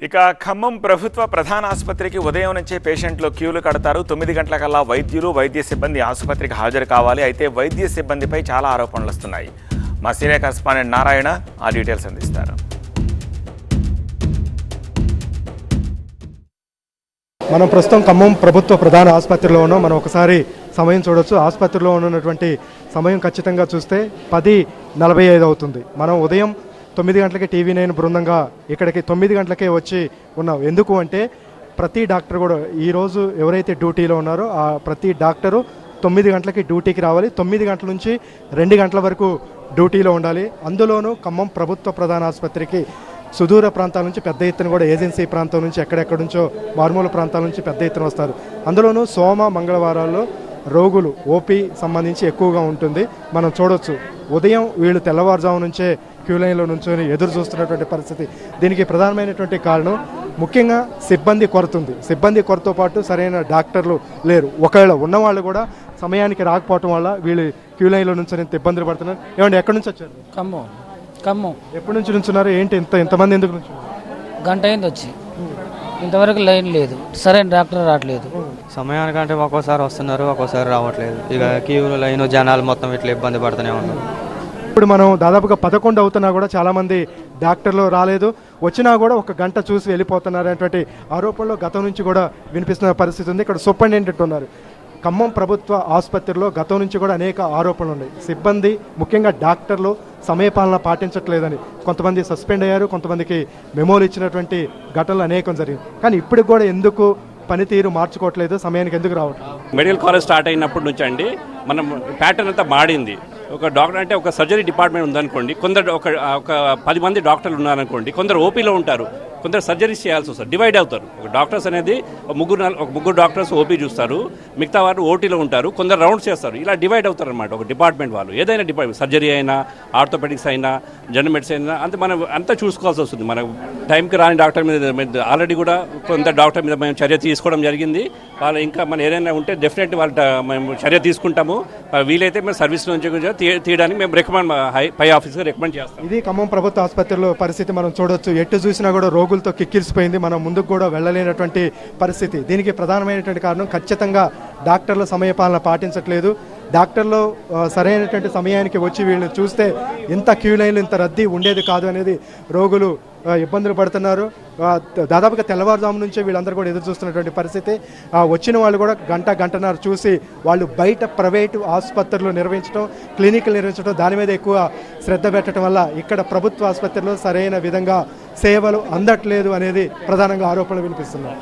ఇక ఖమ్మం ప్రభుత్వ ప్రధాన ఆసుపత్రికి ఉదయం నుంచే పేషెంట్లు క్యూలు కడతారు. 9 గంటలకల్లా వైద్యులు వైద్య సిబ్బంది ఆసుపత్రికి హాజరు కావాలి. అయితే వైద్య సిబ్బందిపై చాలా ఆరోపణలు వస్తున్నాయి. మా సీనియర్ కరెస్పాండెంట్ నారాయణ ఆ డీటెయిల్స్ అందిస్తారు. మనం ప్రస్తుతం ఖమ్మం ప్రభుత్వ ప్రధాన ఆసుపత్రిలో ఉన్నాం. మనం ఒకసారి సమయం చూడొచ్చు. ఆసుపత్రిలో ఉన్నటువంటి సమయం ఖచ్చితంగా చూస్తే 10:45 అవుతుంది. మనం ఉదయం 9 గంటలకి TV9 బృందంగా ఇక్కడికి 9 గంటలకే వచ్చి ఉన్నాం. ఎందుకు అంటే ప్రతి డాక్టర్ కూడా ఈరోజు ఎవరైతే డ్యూటీలో ఉన్నారో ఆ ప్రతి డాక్టరు 9 గంటలకి డ్యూటీకి రావాలి. 9 గంటల నుంచి 2 గంటల వరకు డ్యూటీలో ఉండాలి. అందులోనూ ఖమ్మం ప్రభుత్వ ప్రధాన ఆసుపత్రికి సుదూర ప్రాంతాల నుంచి పెద్ద ఎత్తున కూడా ఏజెన్సీ ప్రాంతం నుంచి ఎక్కడెక్కడి నుంచో మారుమూల ప్రాంతాల నుంచి పెద్ద ఎత్తున వస్తారు. అందులోనూ సోమ మంగళవారాల్లో రోగులు ఓపీ సంబంధించి ఎక్కువగా ఉంటుంది. మనం చూడొచ్చు ఉదయం వీళ్ళు తెల్లవారుజాము నుంచే క్యూ లైన్లో నుంచొని ఎదురు చూస్తున్నటువంటి పరిస్థితి. దీనికి ప్రధానమైనటువంటి కారణం ముఖ్యంగా సిబ్బంది కొరత ఉంది. సిబ్బంది కొరతతో పాటు సరైన డాక్టర్లు లేరు. ఒకవేళ ఉన్నవాళ్ళు కూడా సమయానికి రాకపోవటం వల్ల వీళ్ళు క్యూ లైన్లో నుంచి ఇబ్బందులు పడుతున్నారు. ఏమంటే ఎక్కడి నుంచి వచ్చారు? ఖమ్మం. ఎప్పటి నుంచి నుంచున్నారు? ఏంటి ఇంతమంది ఎందుకు నుంచి? గంట అయింది వచ్చి, ఇంతవరకు లైన్ లేదు, సరైన డాక్టర్ రావట్లేదు. సమయానికంటే ఒక్కోసారి వస్తున్నారు, ఒక్కోసారి రావట్లేదు. ఇక క్యూ లైన్ జనాలు మొత్తం ఇట్లా ఇబ్బంది పడుతూనే ఉన్నారు. ఇప్పుడు మనం దాదాపుగా 11 అవుతున్నా కూడా చాలామంది డాక్టర్లు రాలేదు. వచ్చినా కూడా ఒక గంట చూసి వెళ్ళిపోతున్నారు అనేటువంటి ఆరోపణలు గతం నుంచి కూడా వినిపిస్తున్న పరిస్థితి ఉంది. ఇక్కడ సూపరింటెండెంట్ ఉన్నారు. ఖమ్మం ప్రభుత్వ ఆసుపత్రిలో గతం నుంచి కూడా అనేక ఆరోపణలు ఉన్నాయి. సిబ్బంది ముఖ్యంగా డాక్టర్లు సమయపాలన పాటించట్లేదని కొంతమంది సస్పెండ్ అయ్యారు, కొంతమందికి మెమోలు ఇచ్చినటువంటి ఘటనలు అనేకం జరిగింది. కానీ ఇప్పటికి కూడా ఎందుకు పనితీరు మార్చుకోవట్లేదు, సమయానికి ఎందుకు రావట్లేదు? మెడికల్ కాలేజ్ స్టార్ట్ అయినప్పటి నుంచి అండి మనం ప్యాటర్న్ అంతా మాడింది. ఒక డాక్టర్ అంటే ఒక సర్జరీ డిపార్ట్మెంట్ ఉందనుకోండి, కొందరు ఒక 10 మంది డాక్టర్లు ఉన్నారనుకోండి, కొందరు ఓపీలో ఉంటారు, కొందరు సర్జరీస్ చేయాల్సి వస్తారు, డివైడ్ అవుతారు. ఒక డాక్టర్స్ అనేది ముగ్గురు డాక్టర్స్ ఓపీ చూస్తారు, మిగతా వారు ఓటీలో ఉంటారు, కొందరు రౌండ్స్ చేస్తారు. ఇలా డివైడ్ అవుతారు అనమాట ఒక డిపార్ట్మెంట్ వాళ్ళు. ఏదైనా డిపార్ట్మెంట్ సర్జరీ అయినా, ఆర్థోపెడిక్స్ అయినా, జనరల్ మెడిసిన్ అయినా అంతే మనం అంతా చూసుకోవాల్సి వస్తుంది. మనం టైంకి రాని డాక్టర్ మీద ఆల్రెడీ కూడా కొంత డాక్టర్ మీద మేము చర్య తీసుకోవడం జరిగింది. వాళ్ళు ఇంకా మనం ఏదైనా ఉంటే డెఫినెట్ మేము చర్య తీసుకుంటాము. వీలైతే మేము సర్వీస్ నుంచి తీయడానికి మేము రికమెండ్ పై ఆఫీస్గా రికమెండ్ చేస్తాం. ఇది ఖమ్మం ప్రభుత్వ ఆసుపత్రిలో పరిస్థితి మనం చూడొచ్చు. ఎటు చూసినా కూడా రోగులతో కిక్కిరిసిపోయింది. మనం ముందుకు కూడా వెళ్ళలేనటువంటి పరిస్థితి. దీనికి ప్రధానమైనటువంటి కారణం ఖచ్చితంగా డాక్టర్ల సమయపాలన పాటించట్లేదు. డాక్టర్లు సరైనటువంటి సమయానికి వచ్చి వీళ్ళని చూస్తే ఇంత క్యూ లైన్లు ఇంత రద్దీ ఉండేది కాదు అనేది రోగులు ఇబ్బందులు పడుతున్నారు. దాదాపుగా తెల్లవారుజాము నుంచే వీళ్ళందరూ కూడా ఎదురు చూస్తున్నటువంటి పరిస్థితి. వచ్చిన వాళ్ళు కూడా గంటన్నర చూసి వాళ్ళు బయట ప్రైవేటు ఆసుపత్రులు నిర్వహించడం, క్లినిక్లు నిర్వహించడం, దాని మీద ఎక్కువ శ్రద్ధ పెట్టడం వల్ల ఇక్కడ ప్రభుత్వ ఆసుపత్రిలో సరైన విధంగా సేవలు అందట్లేదు అనేది ప్రధానంగా ఆరోపణలు వినిపిస్తున్నాయి.